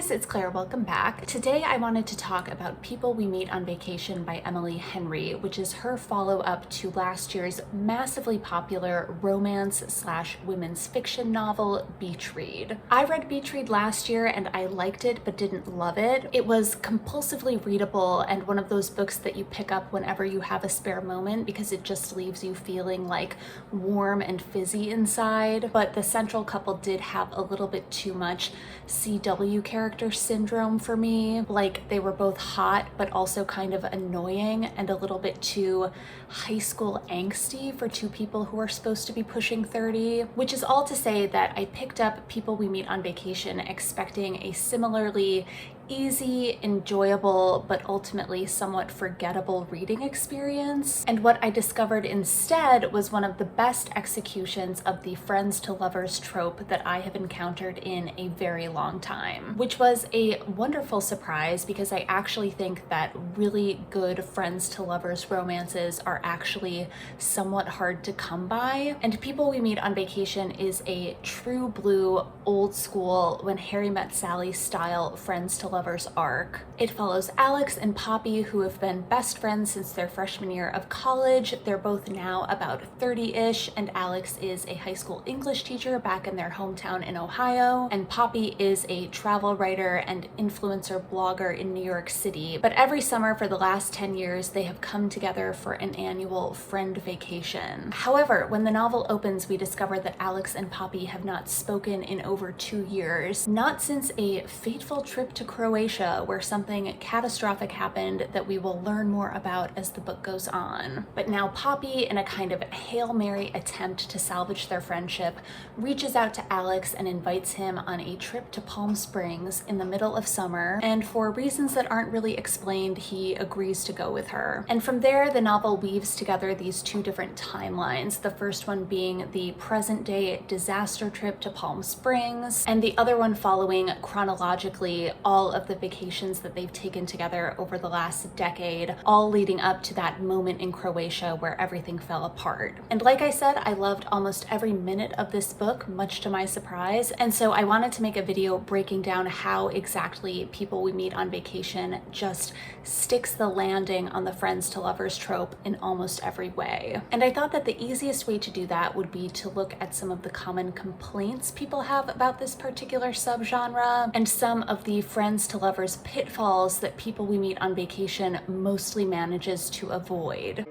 guys, it's Claire. Welcome back. Today I wanted to talk about People We Meet on Vacation by Emily Henry, which is her follow-up to last year's massively popular romance/women's fiction novel, Beach Read. I read Beach Read last year and I liked it but didn't love it. It was compulsively readable and one of those books that you pick up whenever you have a spare moment because it just leaves you feeling like warm and fizzy inside. But the central couple did have a little bit too much CW character syndrome for me. Like, they were both hot but also kind of annoying and a little bit too high school angsty for two people who are supposed to be pushing 30, which is all to say that I picked up People We Meet on Vacation expecting a similarly easy, enjoyable, but ultimately somewhat forgettable reading experience. And what I discovered instead was one of the best executions of the friends to lovers trope that I have encountered in a very long time, which was a wonderful surprise because I actually think that really good friends to lovers romances are actually somewhat hard to come by. And People We Meet on Vacation is a true blue, old school, When Harry Met Sally style friends to lovers arc. It follows Alex and Poppy, who have been best friends since their freshman year of college. They're both now about 30-ish, and Alex is a high school English teacher back in their hometown in Ohio, and Poppy is a travel writer and influencer blogger in New York City. But every summer for the last 10 years, they have come together for an annual friend vacation. However, when the novel opens, we discover that Alex and Poppy have not spoken in over 2 years, not since a fateful trip to Croatia where something catastrophic happened that we will learn more about as the book goes on. But now Poppy, in a kind of Hail Mary attempt to salvage their friendship, reaches out to Alex and invites him on a trip to Palm Springs in the middle of summer, and for reasons that aren't really explained, he agrees to go with her. And from there, the novel weaves together these two different timelines, the first one being the present-day disaster trip to Palm Springs, and the other one following chronologically all of the vacations that they've taken together over the last decade, all leading up to that moment in Croatia where everything fell apart. And like I said, I loved almost every minute of this book, much to my surprise, and so I wanted to make a video breaking down how exactly People We Meet on Vacation just sticks the landing on the friends to lovers trope in almost every way. And I thought that the easiest way to do that would be to look at some of the common complaints people have about this particular subgenre and some of the friends to lovers pitfalls that People We Meet on Vacation mostly manages to avoid.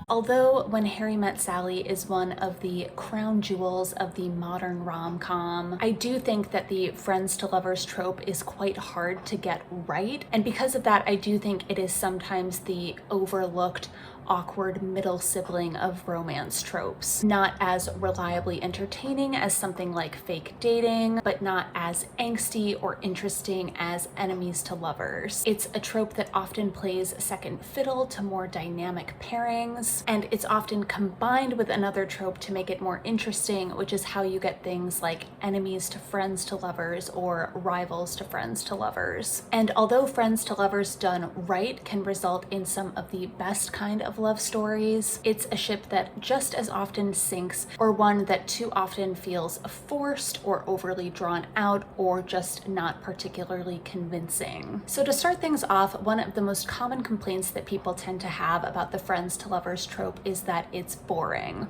Although When Harry Met Sally is one of the crown jewels of the modern rom-com, I do think that the friends to lovers trope is quite hard to get right. And because of that, I do think it is sometimes the overlooked awkward middle sibling of romance tropes. Not as reliably entertaining as something like Fake Dating, but not as angsty or interesting as Enemies to Lovers. It's a trope that often plays second fiddle to more dynamic pairings, and it's often combined with another trope to make it more interesting, which is how you get things like enemies to friends to lovers or rivals to friends to lovers. And although friends to lovers done right can result in some of the best kind of love stories, it's a ship that just as often sinks, or one that too often feels forced or overly drawn out or just not particularly convincing. So to start things off, one of the most common complaints that people tend to have about the friends to lovers trope is that it's boring.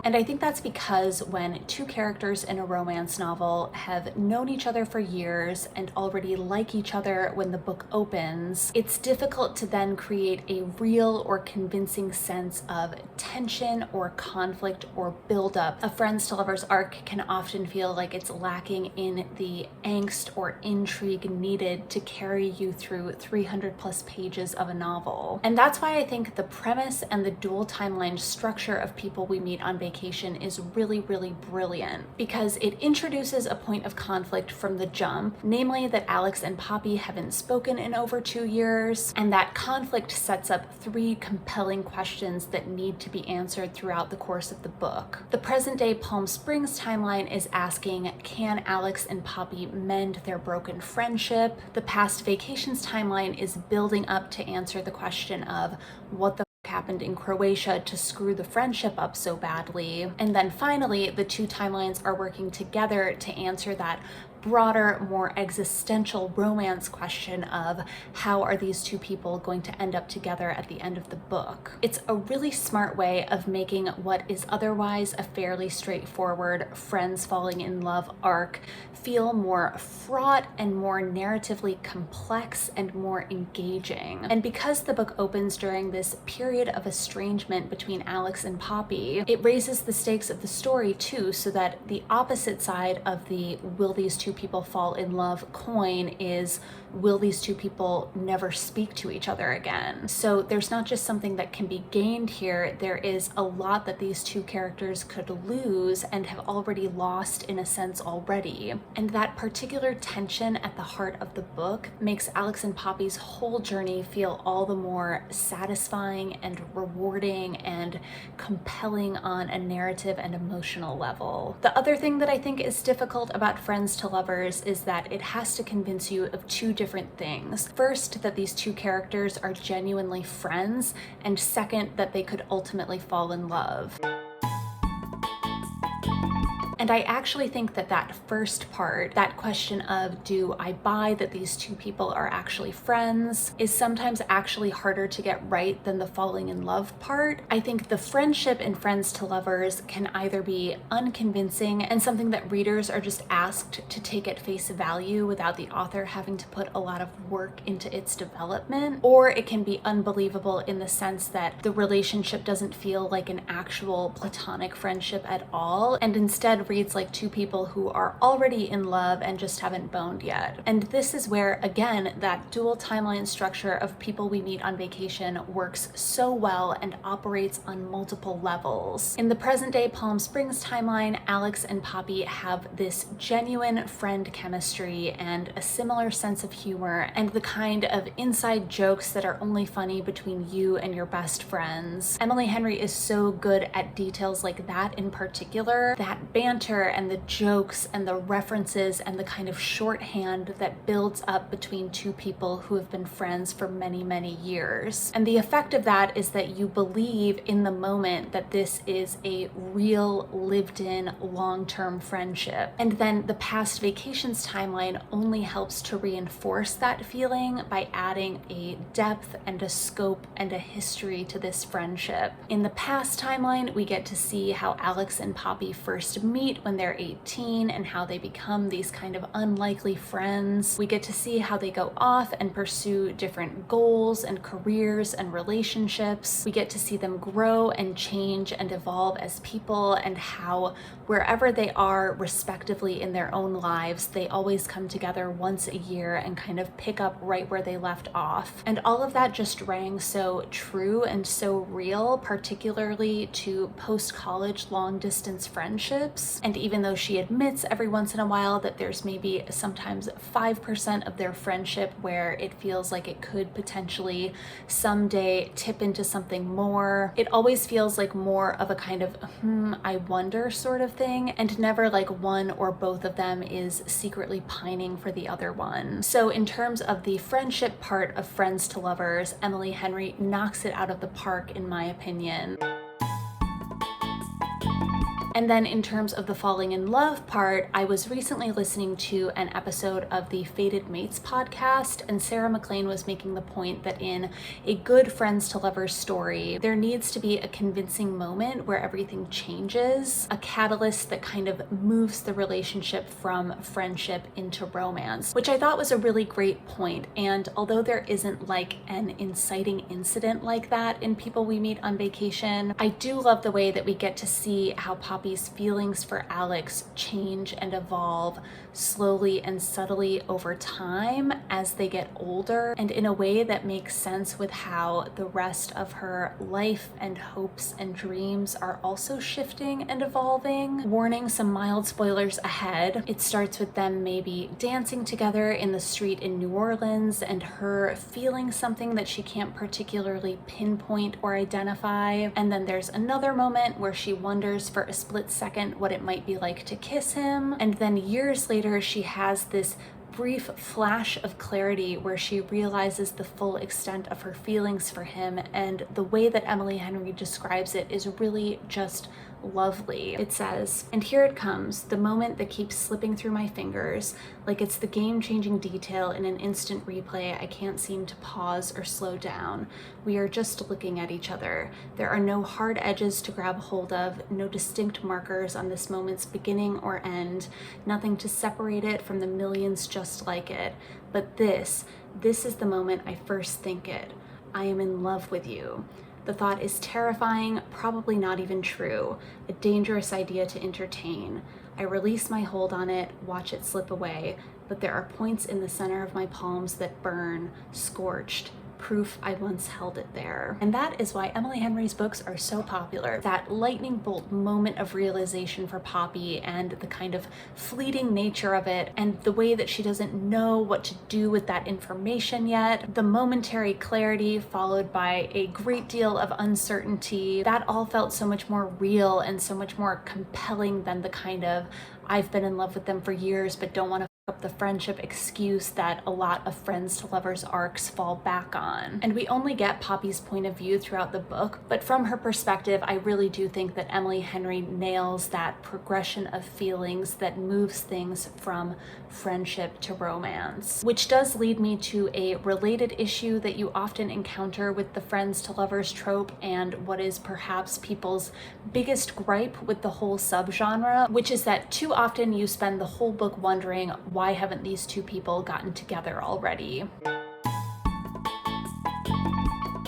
And I think that's because when two characters in a romance novel have known each other for years and already like each other when the book opens, it's difficult to then create a real or convincing sense of tension or conflict or buildup. A friends to lovers arc can often feel like it's lacking in the angst or intrigue needed to carry you through 300 plus pages of a novel. And that's why I think the premise and the dual timeline structure of People We Meet on Vacation is really, really brilliant because it introduces a point of conflict from the jump, namely that Alex and Poppy haven't spoken in over 2 years, and that conflict sets up 3 compelling questions that need to be answered throughout the course of the book. The present-day Palm Springs timeline is asking, can Alex and Poppy mend their broken friendship? The past vacations timeline is building up to answer the question of what the happened in Croatia to screw the friendship up so badly. And then finally, the two timelines are working together to answer that broader, more existential romance question of how are these two people going to end up together at the end of the book. It's a really smart way of making what is otherwise a fairly straightforward friends falling in love arc feel more fraught and more narratively complex and more engaging. And because the book opens during this period of estrangement between Alex and Poppy, it raises the stakes of the story too, so that the opposite side of the will these two people fall in love coin is will these two people never speak to each other again. So there's not just something that can be gained here, there is a lot that these two characters could lose and have already lost in a sense already. And that particular tension at the heart of the book makes Alex and Poppy's whole journey feel all the more satisfying and rewarding and compelling on a narrative and emotional level. The other thing that I think is difficult about Friends to Lovers is that it has to convince you of two different things. First, that these two characters are genuinely friends, and second, that they could ultimately fall in love. And I actually think that that first part, that question of do I buy that these two people are actually friends, is sometimes actually harder to get right than the falling in love part. I think the friendship in Friends to Lovers can either be unconvincing and something that readers are just asked to take at face value without the author having to put a lot of work into its development, or it can be unbelievable in the sense that the relationship doesn't feel like an actual platonic friendship at all, and instead reads like two people who are already in love and just haven't boned yet. And this is where, again, that dual timeline structure of people we meet on vacation works so well and operates on multiple levels. In the present day Palm Springs timeline, Alex and Poppy have this genuine friend chemistry and a similar sense of humor and the kind of inside jokes that are only funny between you and your best friends. Emily Henry is so good at details like that in particular, that banter and the jokes and the references and the kind of shorthand that builds up between two people who have been friends for many, many years. And the effect of that is that you believe in the moment that this is a real, lived-in, long-term friendship. And then the past vacations timeline only helps to reinforce that feeling by adding a depth and a scope and a history to this friendship. In the past timeline, we get to see how Alex and Poppy first meet when they're 18 and how they become these kind of unlikely friends. We get to see how they go off and pursue different goals and careers and relationships. We get to see them grow and change and evolve as people, and how wherever they are respectively in their own lives, they always come together once a year and kind of pick up right where they left off. And all of that just rang so true and so real, particularly to post-college long-distance friendships. And even though she admits every once in a while that there's maybe sometimes 5% of their friendship where it feels like it could potentially someday tip into something more, it always feels like more of a kind of I wonder sort of thing, and never like one or both of them is secretly pining for the other one. So in terms of the friendship part of Friends to Lovers, Emily Henry knocks it out of the park in my opinion. And then in terms of the falling in love part, I was recently listening to an episode of the Fated Mates podcast, and Sarah McLean was making the point that in a good Friends to Lovers story, there needs to be a convincing moment where everything changes, a catalyst that kind of moves the relationship from friendship into romance, which I thought was a really great point. And although there isn't like an inciting incident like that in People We Meet on Vacation, I do love the way that we get to see how Poppy's feelings for Alex change and evolve slowly and subtly over time as they get older, and in a way that makes sense with how the rest of her life and hopes and dreams are also shifting and evolving. Warning, some mild spoilers ahead. It starts with them maybe dancing together in the street in New Orleans and her feeling something that she can't particularly pinpoint or identify, and then there's another moment where she wonders for a split second what it might be like to kiss him, and then years later she has this brief flash of clarity where she realizes the full extent of her feelings for him, and the way that Emily Henry describes it is really just lovely. It says, "And here it comes, the moment that keeps slipping through my fingers, like it's the game-changing detail in an instant replay I can't seem to pause or slow down. We are just looking at each other. There are no hard edges to grab hold of, no distinct markers on this moment's beginning or end, nothing to separate it from the millions just like it. But this is the moment I first think it. I am in love with you. The thought is terrifying, probably not even true, a dangerous idea to entertain. I release my hold on it, watch it slip away, but there are points in the center of my palms that burn, scorched, proof I once held it there." And that is why Emily Henry's books are so popular. That lightning bolt moment of realization for Poppy, and the kind of fleeting nature of it, and the way that she doesn't know what to do with that information yet, the momentary clarity followed by a great deal of uncertainty, that all felt so much more real and so much more compelling than the kind of I've been in love with them for years but don't want to up the friendship excuse that a lot of friends to lovers arcs fall back on. And we only get Poppy's point of view throughout the book, but from her perspective, I really do think that Emily Henry nails that progression of feelings that moves things from friendship to romance. Which does lead me to a related issue that you often encounter with the friends to lovers trope, and what is perhaps people's biggest gripe with the whole subgenre, which is that too often you spend the whole book wondering, why haven't these two people gotten together already?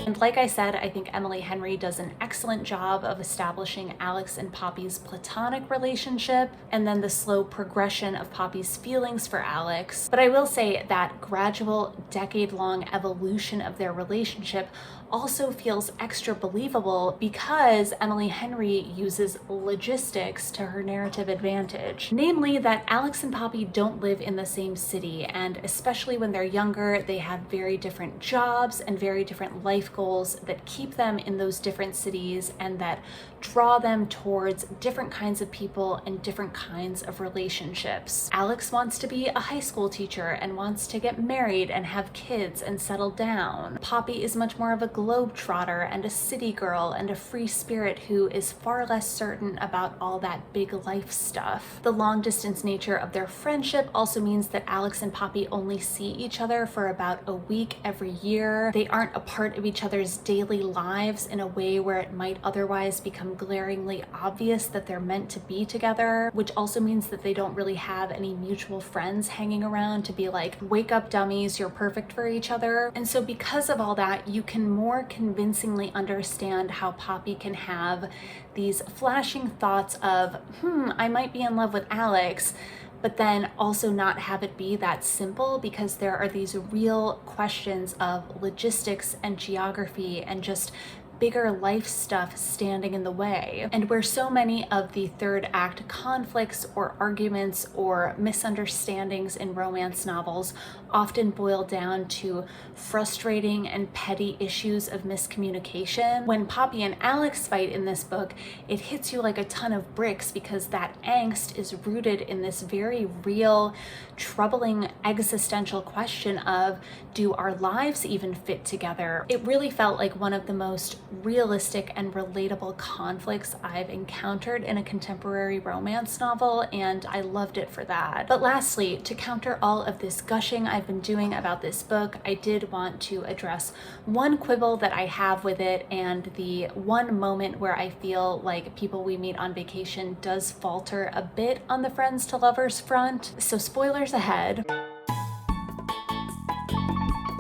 And like I said, I think Emily Henry does an excellent job of establishing Alex and Poppy's platonic relationship, and then the slow progression of Poppy's feelings for Alex. But I will say that gradual, decade-long evolution of their relationship also feels extra believable because Emily Henry uses logistics to her narrative advantage. Namely, that Alex and Poppy don't live in the same city, and especially when they're younger, they have very different jobs and very different life goals that keep them in those different cities and that draw them towards different kinds of people and different kinds of relationships. Alex wants to be a high school teacher and wants to get married and have kids and settle down. Poppy is much more of a globetrotter and a city girl and a free spirit who is far less certain about all that big life stuff. The long distance nature of their friendship also means that Alex and Poppy only see each other for about a week every year. They aren't a part of each other's daily lives in a way where it might otherwise become glaringly obvious that they're meant to be together, which also means that they don't really have any mutual friends hanging around to be like, wake up dummies, you're perfect for each other. And so because of all that, you can more convincingly understand how Poppy can have these flashing thoughts of, I might be in love with Alex, but then also not have it be that simple, because there are these real questions of logistics and geography and just bigger life stuff standing in the way. And where so many of the third act conflicts or arguments or misunderstandings in romance novels often boil down to frustrating and petty issues of miscommunication, when Poppy and Alex fight in this book, it hits you like a ton of bricks, because that angst is rooted in this very real, troubling existential question of, do our lives even fit together? It really felt like one of the most realistic and relatable conflicts I've encountered in a contemporary romance novel, and I loved it for that. But lastly, to counter all of this gushing I've been doing about this book, I did want to address one quibble that I have with it, and the one moment where I feel like People We Meet on Vacation does falter a bit on the friends to lovers front. So spoilers ahead.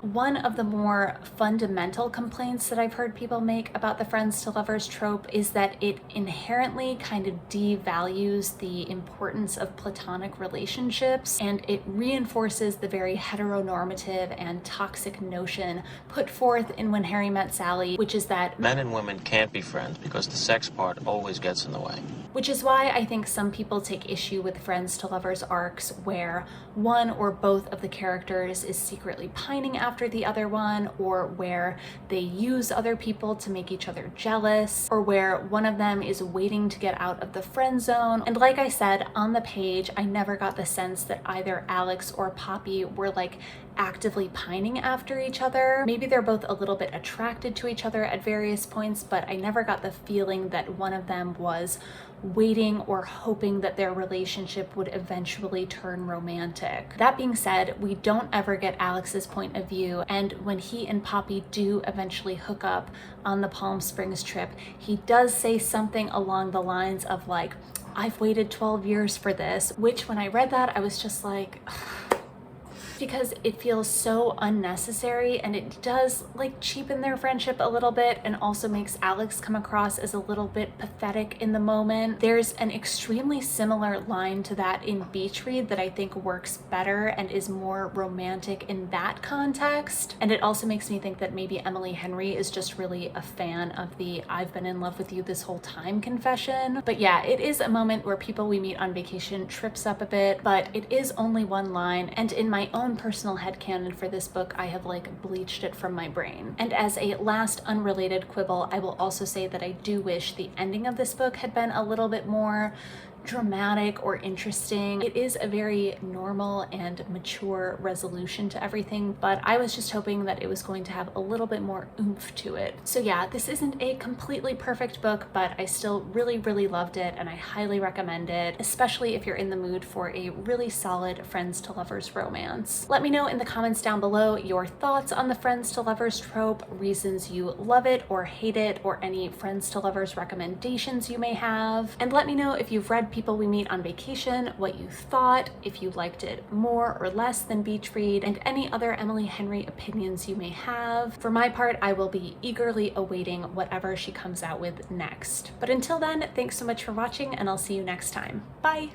One of the more fundamental complaints that I've heard people make about the friends to lovers trope is that it inherently kind of devalues the importance of platonic relationships, and it reinforces the very heteronormative and toxic notion put forth in When Harry Met Sally, which is that men and women can't be friends because the sex part always gets in the way. Which is why I think some people take issue with friends to lovers arcs where one or both of the characters is secretly pining after after the other one, or where they use other people to make each other jealous, or where one of them is waiting to get out of the friend zone. And like I said, on the page, I never got the sense that either Alex or Poppy were like actively pining after each other. Maybe they're both a little bit attracted to each other at various points, but I never got the feeling that one of them was waiting or hoping that their relationship would eventually turn romantic. That being said, we don't ever get Alex's point of view, and when he and Poppy do eventually hook up on the Palm Springs trip, he does say something along the lines of like, "I've waited 12 years for this," which when I read that, I was just like, because it feels so unnecessary, and it does like cheapen their friendship a little bit, and also makes Alex come across as a little bit pathetic in the moment. There's an extremely similar line to that in Beach Read that I think works better and is more romantic in that context. And it also makes me think that maybe Emily Henry is just really a fan of the "I've been in love with you this whole time" confession. But yeah, it is a moment where People We Meet on Vacation trips up a bit, but it is only one line, and in my own personal headcanon for this book, I have like bleached it from my brain. And as a last unrelated quibble, I will also say that I do wish the ending of this book had been a little bit more dramatic or interesting. It is a very normal and mature resolution to everything, but I was just hoping that it was going to have a little bit more oomph to it. So yeah, this isn't a completely perfect book, but I still really, really loved it, and I highly recommend it, especially if you're in the mood for a really solid friends to lovers romance. Let me know in the comments down below your thoughts on the friends to lovers trope, reasons you love it or hate it, or any friends to lovers recommendations you may have. And let me know if you've read People We Meet on Vacation, what you thought, if you liked it more or less than Beach Read, and any other Emily Henry opinions you may have. For my part, I will be eagerly awaiting whatever she comes out with next. But until then, thanks so much for watching, and I'll see you next time. Bye!